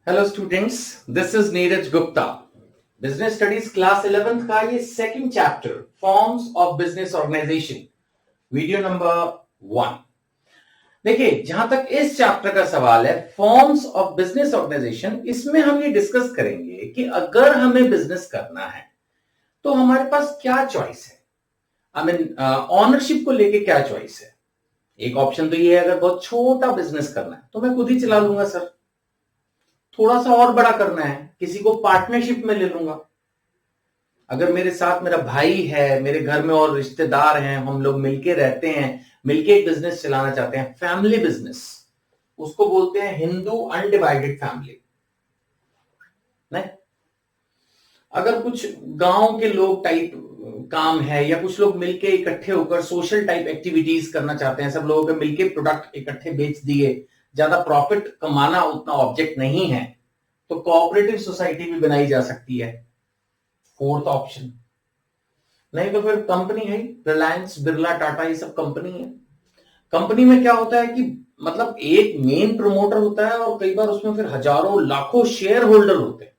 Hello students, this is Neeraj Gupta. Business studies class 11th का ये second chapter forms of business organisation, video number 1। देखिए, जहां तक इस चैप्टर का सवाल है फॉर्म्स ऑफ बिजनेस ऑर्गेनाइजेशन, इसमें हम ये डिस्कस करेंगे कि अगर हमें बिजनेस करना है तो हमारे पास क्या चॉइस है। आई मीन ऑनरशिप को लेके क्या चॉइस है। एक ऑप्शन तो ये है, अगर बहुत छोटा बिजनेस करना है तो मैं खुद ही चला लूंगा सर। थोड़ा सा और बड़ा करना है, किसी को पार्टनरशिप में ले लूंगा। अगर मेरे साथ मेरा भाई है, मेरे घर में और रिश्तेदार हैं, हम लोग मिलके रहते हैं, मिलके एक बिजनेस चलाना चाहते हैं, फैमिली बिजनेस, उसको बोलते हैं हिंदू अनडिवाइडेड फैमिली। नहीं, अगर कुछ गांव के लोग टाइप काम है या कुछ लोग मिलके इकट्ठे होकर सोशल टाइप एक्टिविटीज करना चाहते हैं, सब लोगों के मिलके प्रोडक्ट इकट्ठे बेच दिए, ज्यादा प्रॉफिट कमाना उतना ऑब्जेक्ट नहीं है, तो कोऑपरेटिव सोसाइटी भी बनाई जा सकती है, फोर्थ ऑप्शन। नहीं तो फिर कंपनी है, रिलायंस, बिरला, टाटा, ये सब कंपनी है। कंपनी में क्या होता है कि मतलब एक मेन प्रमोटर होता है और कई बार उसमें फिर हजारों लाखों शेयर होल्डर होते हैं।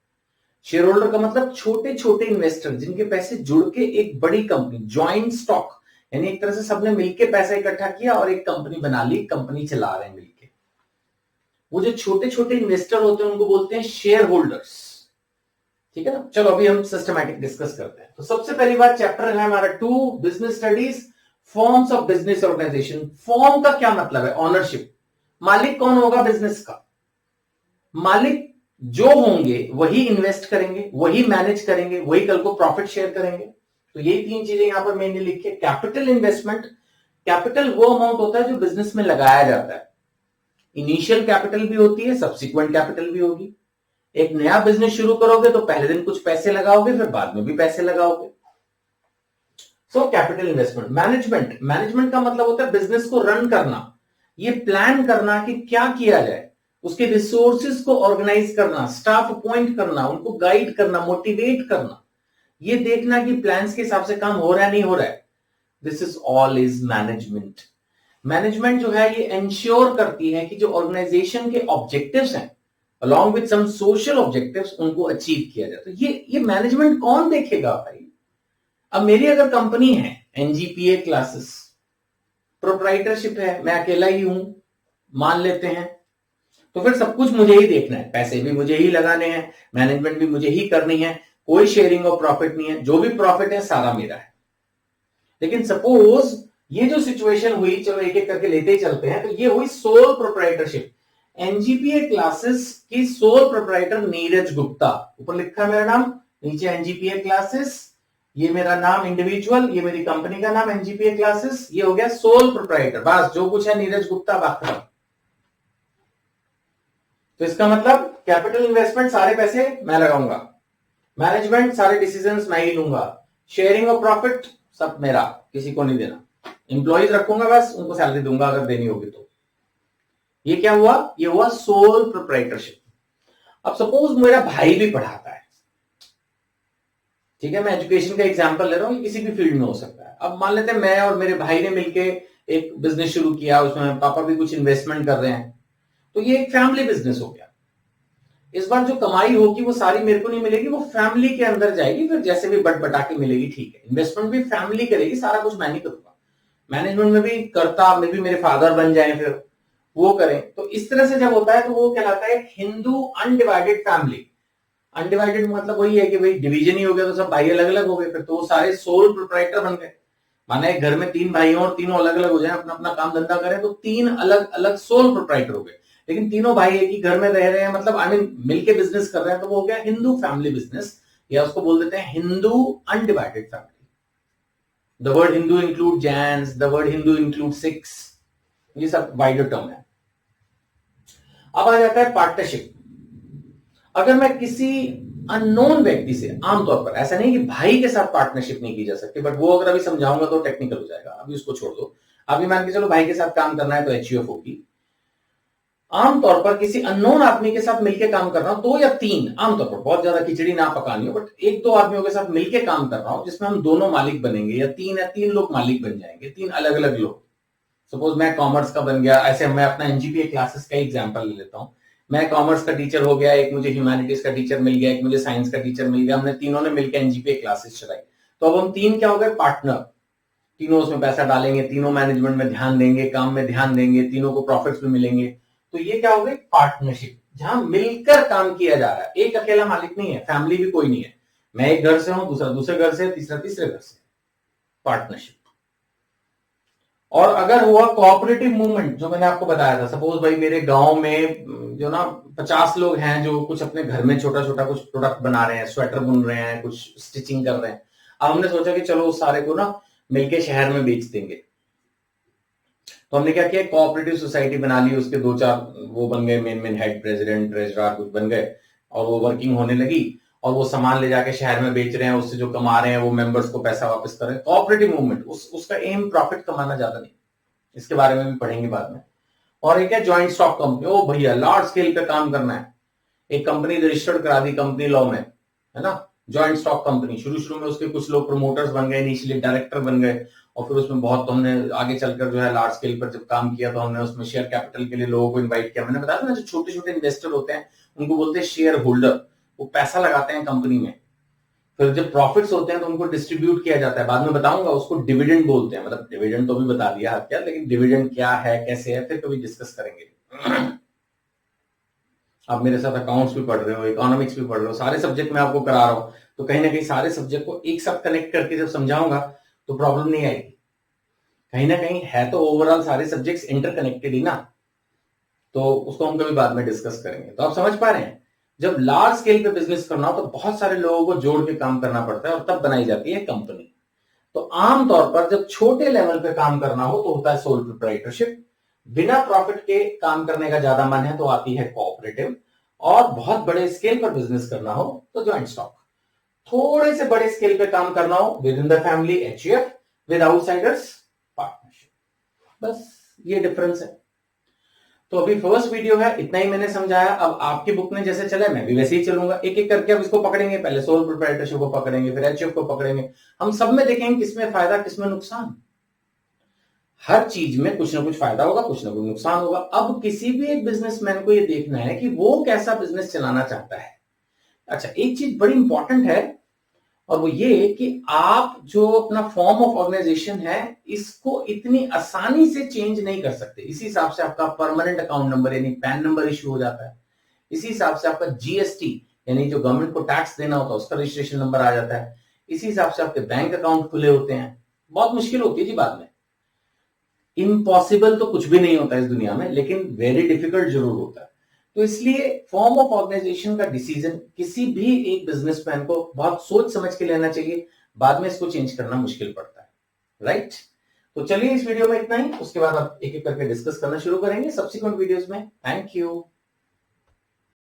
शेयर होल्डर का मतलब छोटे छोटे इन्वेस्टर जिनके पैसे जुड़ के एक बड़ी कंपनी, ज्वाइंट स्टॉक, यानी एक तरह से सबने मिलके पैसा इकट्ठा किया और एक कंपनी बना ली, कंपनी चला रहे हैं मिलके। वो जो छोटे छोटे इन्वेस्टर होते हैं उनको बोलते हैं शेयर होल्डर्स। ठीक है ना। चलो अभी हम सिस्टमैटिक डिस्कस करते हैं। तो सबसे पहली बात, चैप्टर है हमारा 2, business studies, forms of business organisation. Form का क्या मतलब है? ऑनरशिप। मालिक कौन होगा बिजनेस का? मालिक जो होंगे वही इन्वेस्ट करेंगे, वही मैनेज करेंगे, वही कल को प्रॉफिट शेयर करेंगे। तो यही तीन चीजें यहां पर मेनली लिखी है। कैपिटल इन्वेस्टमेंट, कैपिटल वो अमाउंट होता है जो बिजनेस में लगाया जाता है। इनिशियल कैपिटल भी होती है, सब्सिक्वेंट कैपिटल भी होगी। एक नया बिजनेस शुरू करोगे तो पहले दिन कुछ पैसे लगाओगे, फिर बाद में भी पैसे लगाओगे। So capital investment. Management, management का मतलब होता है बिजनेस को रन करना, ये प्लान करना कि क्या किया जाए, उसके रिसोर्सेज को ऑर्गेनाइज करना, स्टाफ अपॉइंट करना, उनको गाइड करना, मोटिवेट करना, ये देखना कि प्लान्स के हिसाब से काम हो रहा है नहीं हो रहा है। This is all is management. Management जो है ये इंश्योर करती है कि जो ऑर्गेनाइजेशन के ऑब्जेक्टिव्स हैं along with some social objectives, उनको अचीव किया जाए। तो ये मैनेजमेंट कौन देखेगा भाई? अब मेरी अगर कंपनी है एनजीपीए क्लासेस, प्रोप्राइटरशिप है, मैं अकेला ही हूं मान लेते हैं, तो फिर सब कुछ मुझे ही देखना है, पैसे भी मुझे ही लगाने हैं, मैनेजमेंट भी मुझे ही करनी है, कोई शेयरिंग ऑफ प्रॉफिट नहीं है, जो भी प्रॉफिट है सारा मेरा है। लेकिन सपोज ये जो सिचुएशन हुई, चलो एक एक करके लेते ही चलते हैं, तो ये हुई सोल प्रोप्राइटरशिप। एनजीपीए क्लासेस की सोल प्रोप्राइटर नीरज गुप्ता, ऊपर लिखा है मेरा नाम, नीचे एनजीपीए क्लासेस, ये मेरा नाम इंडिविजुअल, ये मेरी कंपनी का नाम एनजीपीए क्लासेस, ये हो गया सोल प्रोप्राइटर। बस जो कुछ है नीरज गुप्ता बाकी। तो इसका मतलब कैपिटल इन्वेस्टमेंट सारे पैसे मैं लगाऊंगा, मैनेजमेंट सारे डिसीजंस मैं ही लूंगा, शेयरिंग ऑफ प्रॉफिट सब मेरा, किसी को नहीं देना, इंप्लॉइज रखूंगा बस, उनको सैलरी दूंगा अगर देनी होगी तो। ये क्या हुआ? ये हुआ सोल प्रोप्राइटरशिप। अब सपोज मेरा भाई भी पढ़ाता है, ठीक है, मैं एजुकेशन का एग्जांपल ले रहा हूं, किसी भी फील्ड में हो सकता है। अब मान लेते हैं मैं और मेरे भाई ने मिलके एक बिजनेस शुरू किया, उसमें पापा भी कुछ इन्वेस्टमेंट कर रहे हैं, तो ये एक फैमिली बिजनेस हो गया। इस बार जो कमाई होगी वो सारी मेरे को नहीं मिलेगी, वो फैमिली के अंदर जाएगी, फिर जैसे भी बट बटा के मिलेगी, ठीक है। इन्वेस्टमेंट भी फैमिली करेगी, सारा कुछ मैं नहीं करूंगा। मैनेजमेंट में भी करता, में भी मेरे फादर बन जाए, फिर वो करें। तो इस तरह से जब होता है तो वो कहलाता है हिंदू अनडिवाइडेड फैमिली। अनडिवाइडेड मतलब वही है कि भाई डिवीजन ही हो गया तो सब भाई अलग अलग हो गए, फिर तो वो सारे सोल प्रोप्राइटर बन गए। माना एक घर में 3 भाई हो और तीनों अलग अलग हो जाए, अपना अपना काम धंधा करें, तो 3 अलग अलग सोल प्रोप्राइटर हो गए। लेकिन तीनों भाई एक ही घर में रह रहे हैं, मतलब आई मीन मिलके बिजनेस कर रहे हैं, तो वो हो गया हिंदू फैमिली बिजनेस, या उसको बोल देते हैं Hindu undivided family. The word Hindu include Jains, the word Hindu include six, ये सब वाइडर टर्म है। अब आ जाता है पार्टनरशिप। अगर मैं किसी अननोन व्यक्ति से, आमतौर पर ऐसा नहीं कि भाई के साथ पार्टनरशिप नहीं की जा सकती, बट वो अगर अभी समझाऊंगा तो टेक्निकल हो जाएगा, अभी उसको छोड़ दो। अभी मान के चलो भाई के साथ काम करना है तो एचयूएफ होगी। आमतौर पर किसी अननोन आदमी के साथ मिलकर काम कर रहा हूं, 2 या 3, आमतौर पर, बहुत ज्यादा खिचड़ी ना पकानी हो, बट 1-2 आदमियों के साथ मिलकर काम कर रहा हूं जिसमें हम दोनों मालिक बनेंगे, या 3 लोग मालिक बन जाएंगे, 3 अलग अलग लोग। सपोज मैं कॉमर्स का बन गया, ऐसे मैं अपना एनजीपीए क्लासेस का एग्जांपल ले लेता हूं। मैं कॉमर्स का टीचर हो गया, एक मुझे ह्यूमैनिटीज का टीचर मिल गया, एक मुझे साइंस का टीचर मिल गया, हमने तीनों ने मिलकर एनजीपी क्लासेस चलाई। तो अब हम तीन क्या हो गए, पार्टनर। तीनों उसमें पैसा डालेंगे, तीनों मैनेजमेंट में ध्यान देंगे, काम में ध्यान देंगे, तीनों को प्रॉफिट्स भी मिलेंगे। तो ये क्या हो गई, पार्टनरशिप, जहां मिलकर काम किया जा रहा है। एक अकेला मालिक नहीं है, फैमिली भी कोई नहीं है, मैं एक घर से हूं, दूसरा दूसरे घर से, तीसरा तीसरे घर से, पार्टनरशिप। और अगर हुआ कोऑपरेटिव मूवमेंट, जो मैंने आपको बताया था, सपोज भाई मेरे गांव में जो ना 50 लोग हैं जो कुछ अपने घर में छोटा छोटा कुछ प्रोडक्ट बना रहे हैं, स्वेटर बुन रहे हैं, कुछ स्टिचिंग कर रहे हैं। अब हमने सोचा कि चलो उस सारे को ना मिलके शहर में बेच देंगे। तो हमने क्या किया, कोऑपरेटिव सोसाइटी बना ली, उसके 2-4 वो बन गए, मेन हेड, प्रेसिडेंट, ट्रेजरर कुछ बन गए, और वो वर्किंग होने लगी, और वो सामान ले जाके शहर में बेच रहे हैं, उससे जो कमा रहे हैं वो मेंबर्स को पैसा वापस कर रहे हैं। कोऑपरेटिव मूवमेंट, उसका एम प्रॉफिट कमाना ज्यादा नहीं, इसके बारे में भी पढ़ेंगे बाद में। और एक है ज्वाइंट स्टॉक कंपनी, ओ भैया लार्ज स्केल पे काम करना है, एक कंपनी रजिस्टर्ड करा दी कंपनी लॉ में, है ना, ज्वाइंट स्टॉक कंपनी। शुरू में उसके कुछ लोग प्रमोटर्स बन गए, इनिशियली डायरेक्टर बन गए, और फिर उसमें बहुत, तो हमने आगे चलकर जो है लार्ज स्केल पर जब काम किया तो हमने उसमें शेयर कैपिटल के लिए लोगों को इनवाइट किया। मैंने बताया ना, जो छोटे छोटे इन्वेस्टर होते हैं उनको बोलते हैं शेयर होल्डर, वो पैसा लगाते हैं कंपनी में, फिर जब प्रॉफिट्स होते हैं तो उनको डिस्ट्रीब्यूट किया जाता है। बाद में बताऊंगा, उसको डिविडेंड बोलते हैं। मतलब डिविडेंड तो भी बता दिया क्या, लेकिन डिविडेंड क्या है, कैसे है, फिर कभी डिस्कस करेंगे। आप मेरे साथ अकाउंट्स भी पढ़ रहे हो, इकोनॉमिक्स भी पढ़ रहे हो, सारे सब्जेक्ट मैं आपको करा रहा हूं, तो कहीं ना कहीं सारे सब्जेक्ट को एक साथ कनेक्ट करके जब समझाऊंगा तो प्रॉब्लम नहीं आएगी। कहीं ना कहीं है तो ओवरऑल सारे सब्जेक्ट्स इंटरकनेक्टेड ही ना, तो उसको हम कभी बाद में डिस्कस करेंगे। तो आप समझ पा रहे हैं, जब लार्ज स्केल पे बिजनेस करना हो तो बहुत सारे लोगों को जोड़ के काम करना पड़ता है, और तब बनाई जाती है कंपनी। तो आमतौर पर जब छोटे लेवल पे काम करना हो तो होता है सोल प्रोप्राइटरशिप, बिना प्रॉफिट के काम करने का ज्यादा मन है तो आती है कोऑपरेटिव, और बहुत बड़े स्केल पर बिजनेस करना हो तो ज्वाइंट स्टॉक। थोड़े से बड़े स्केल पे काम करना हो with in the family, HUF, with outsiders, partnership. बस ये डिफरेंस है। तो अभी फर्स्ट वीडियो है, इतना ही मैंने समझाया। अब आपकी बुक में जैसे चले मैं भी वैसे ही चलूंगा, एक एक करके अब इसको पकड़ेंगे। पहले सोल प्रोप्राइटरशिप को पकड़ेंगे, फिर एचयूएफ को पकड़ेंगे। हम सब में देखेंगे किसमें फायदा किसमें नुकसान। हर चीज में कुछ ना कुछ फायदा होगा, कुछ ना कुछ नुकसान होगा। अब किसी भी एक बिजनेसमैन को ये देखना है कि वो कैसा बिजनेस चलाना चाहता है। अच्छा, एक चीज बड़ी इंपॉर्टेंट है, और वो ये कि आप जो अपना फॉर्म ऑफ ऑर्गेनाइजेशन है इसको इतनी आसानी से चेंज नहीं कर सकते। इसी हिसाब से आपका परमानेंट अकाउंट नंबर यानी पैन नंबर इश्यू हो जाता है। इसी हिसाब से आपका जीएसटी यानी जो गवर्नमेंट को टैक्स देना होता है उसका रजिस्ट्रेशन नंबर आ जाता है। इसी हिसाब से आपके बैंक अकाउंट खुले होते हैं। बहुत मुश्किल होती है जी बाद में। इम्पॉसिबल तो कुछ भी नहीं होता इस दुनिया में, लेकिन वेरी डिफिकल्ट जरूर होता है। तो इसलिए फॉर्म ऑफ ऑर्गेनाइजेशन का डिसीजन किसी भी एक बिजनेसमैन को बहुत सोच समझ के लेना चाहिए। बाद में इसको चेंज करना मुश्किल पड़ता है, राइट। तो चलिए इस वीडियो में इतना ही, उसके बाद आप एक एक करके डिस्कस करना शुरू करेंगे सब्सिक्वेंट वीडियोस में। Thank you.